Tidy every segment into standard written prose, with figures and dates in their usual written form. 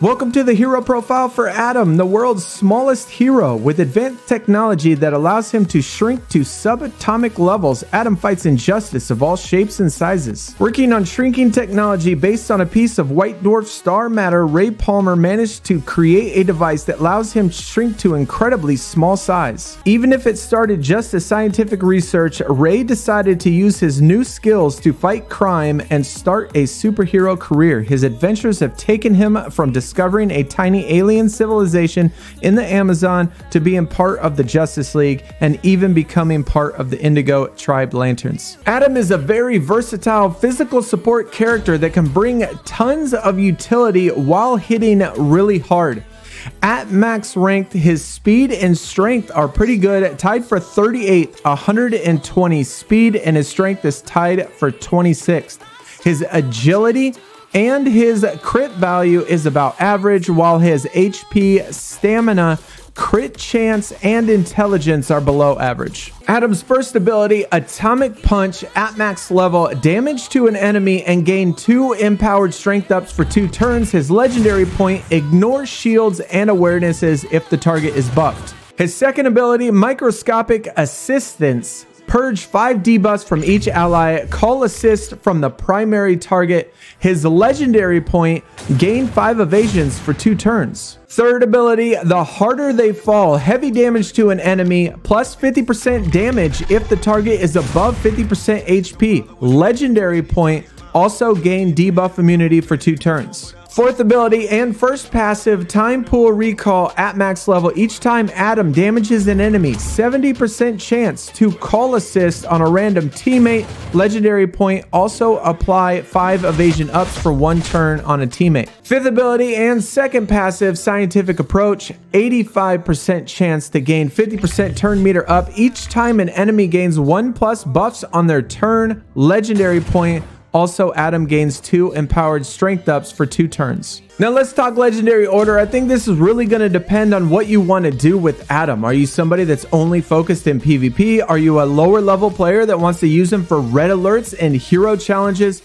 Welcome to the hero profile for Adam, the world's smallest hero. With advanced technology that allows him to shrink to subatomic levels, Adam fights injustice of all shapes and sizes. Working on shrinking technology based on a piece of white dwarf star matter, Ray Palmer managed to create a device that allows him to shrink to incredibly small size. Even if it started just as scientific research, Ray decided to use his new skills to fight crime and start a superhero career. His adventures have taken him from discovering a tiny alien civilization in the Amazon to being part of the Justice League and even becoming part of the Indigo Tribe Lanterns. Adam is a very versatile physical support character that can bring tons of utility while hitting really hard. At max ranked, his speed and strength are pretty good, tied for 38th, 120 speed, and his strength is tied for 26th. His agility and his crit value is about average, while his HP, stamina, crit chance, and intelligence are below average. Adam's first ability, Atomic Punch, at max level, damage to an enemy and gain 2 empowered strength ups for 2 turns. His legendary point, ignore shields and awarenesses if the target is buffed. His second ability, Microscopic Assistance, purge 5 debuffs from each ally, call assist from the primary target. His legendary point, gain 5 evasions for 2 turns. Third ability, the harder they fall, heavy damage to an enemy, plus 50% damage if the target is above 50% HP. Legendary point, also gain debuff immunity for 2 turns. Fourth ability and first passive, Time Pool Recall at max level. Each time Adam damages an enemy, 70% chance to call assist on a random teammate. Legendary point, also apply 5 evasion ups for 1 turn on a teammate. Fifth ability and second passive, Scientific Approach, 85% chance to gain 50% turn meter up each time an enemy gains 1+ buffs on their turn. Legendary point, also, Adam gains 2 empowered strength ups for 2 turns. Now let's talk legendary order. I think this is really going to depend on what you want to do with Adam. Are you somebody that's only focused in PvP? Are you a lower level player that wants to use him for red alerts and hero challenges?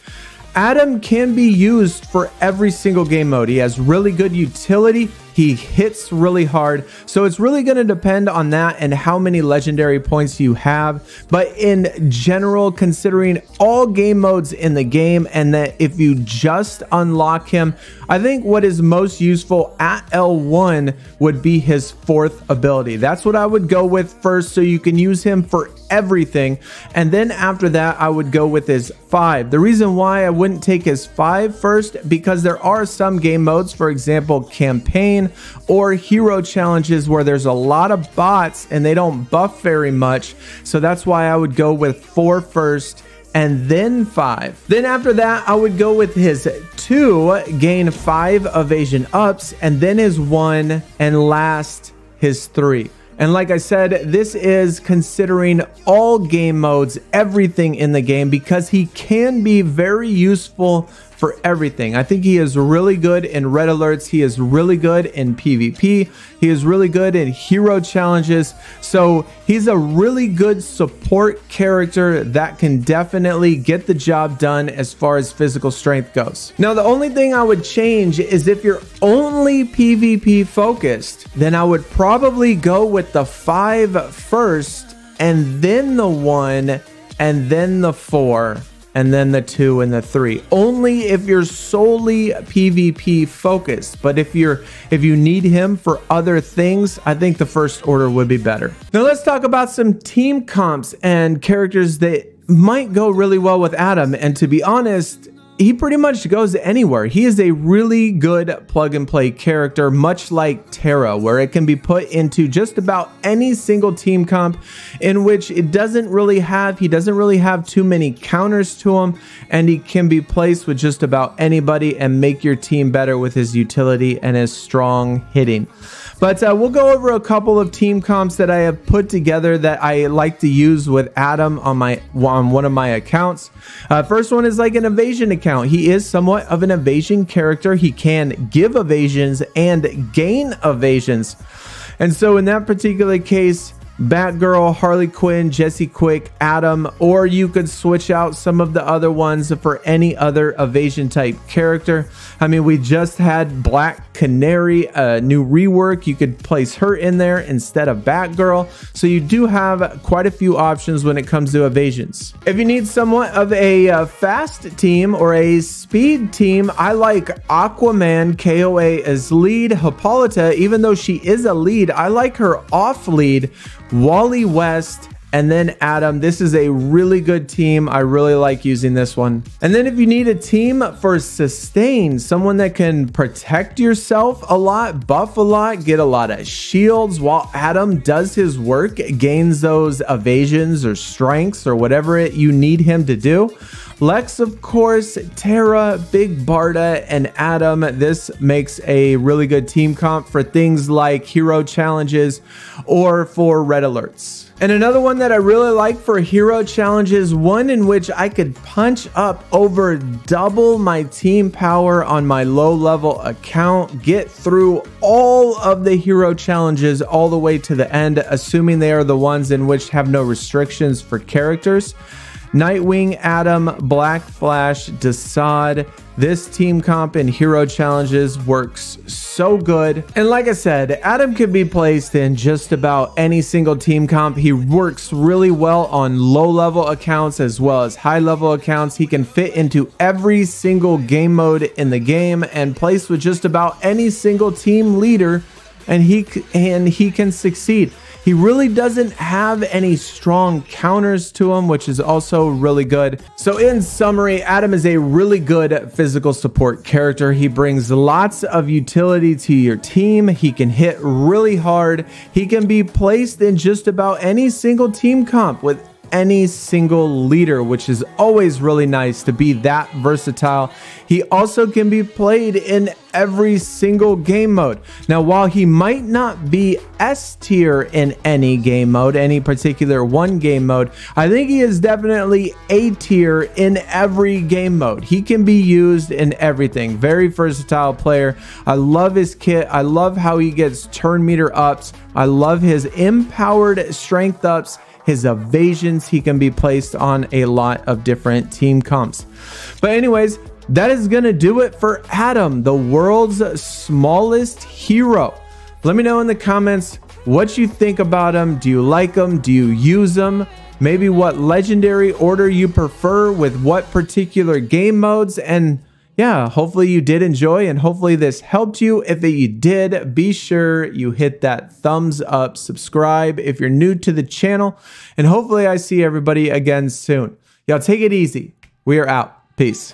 Adam can be used for every single game mode. He has really good utility. He hits really hard. So it's really going to depend on that and how many legendary points you have. But in general, considering all game modes in the game and that if you just unlock him, I think what is most useful at L1 would be his 4th ability. That's what I would go with first, so you can use him for everything. And then after that, I would go with his 5. The reason why I wouldn't take his 5 first, because there are some game modes, for example, campaign or hero challenges, where there's a lot of bots and they don't buff very much. So that's why I would go with 4 first and then 5. Then after that, I would go with his 2, gain 5 evasion ups, and then his 1, and last his 3. And like I said, this is considering all game modes, everything in the game, because he can be very useful for everything. I think he is really good in red alerts. He is really good in PvP. He is really good in hero challenges. So he's a really good support character that can definitely get the job done as far as physical strength goes. Now, the only thing I would change is if you're only PvP focused, then I would probably go with the 5 first, and then the 1, and then the 4, and then the 2 and the 3. Only if you're solely PvP focused. But if you need him for other things, I think the first order would be better. Now let's talk about some team comps and characters that might go really well with Adam. And to be honest, he pretty much goes anywhere. He is a really good plug and play character, much like Terra, where it can be put into just about any single team comp, in which he doesn't really have too many counters to him, and he can be placed with just about anybody and make your team better with his utility and his strong hitting. But we'll go over a couple of team comps that I have put together that I like to use with Adam on one of my accounts. First one is like an evasion account. He is somewhat of an evasion character. He can give evasions and gain evasions. And so in that particular case, Batgirl, Harley Quinn, Jesse Quick, Adam, or you could switch out some of the other ones for any other evasion type character. I mean, we just had Black Canary, a new rework. You could place her in there instead of Batgirl. So you do have quite a few options when it comes to evasions. If you need somewhat of a fast team or a speed team, I like Aquaman KOA as lead. Hippolyta, even though she is a lead, I like her off lead. Wally West, and then Adam. This is a really good team. I really like using this one. And then if you need a team for sustain, someone that can protect yourself a lot, buff a lot, get a lot of shields while Adam does his work, gains those evasions or strengths or whatever you need him to do. Lex, of course, Tara, Big Barda, and Adam. This makes a really good team comp for things like hero challenges or for red alerts. And another one that I really like for hero challenges, one in which I could punch up over double my team power on my low level account, get through all of the hero challenges all the way to the end, assuming they are the ones in which have no restrictions for characters. Nightwing, Adam, Black Flash, Desaad. This team comp in hero challenges works so good. And like I said, Adam can be placed in just about any single team comp. He works really well on low level accounts as well as high level accounts. He can fit into every single game mode in the game and place with just about any single team leader, and he can succeed. He really doesn't have any strong counters to him, which is also really good. So in summary, Adam is a really good physical support character. He brings lots of utility to your team. He can hit really hard. He can be placed in just about any single team comp with any single leader, which is always really nice to be that versatile. He also can be played in every single game mode. Now, while he might not be S tier in any game mode, any particular one game mode, I think he is definitely A tier in every game mode. He can be used in everything. Very versatile player. I love his kit. I love how he gets turn meter ups. I love his empowered strength ups. His evasions, he can be placed on a lot of different team comps. But anyways, that is gonna do it for Adam, the world's smallest hero. Let me know in the comments what you think about him. Do you like him? Do you use him? Maybe what legendary order you prefer with what particular game modes. And yeah, hopefully you did enjoy, and hopefully this helped you. If you did, be sure you hit that thumbs up, subscribe if you're new to the channel, and hopefully I see everybody again soon. Y'all take it easy. We are out. Peace.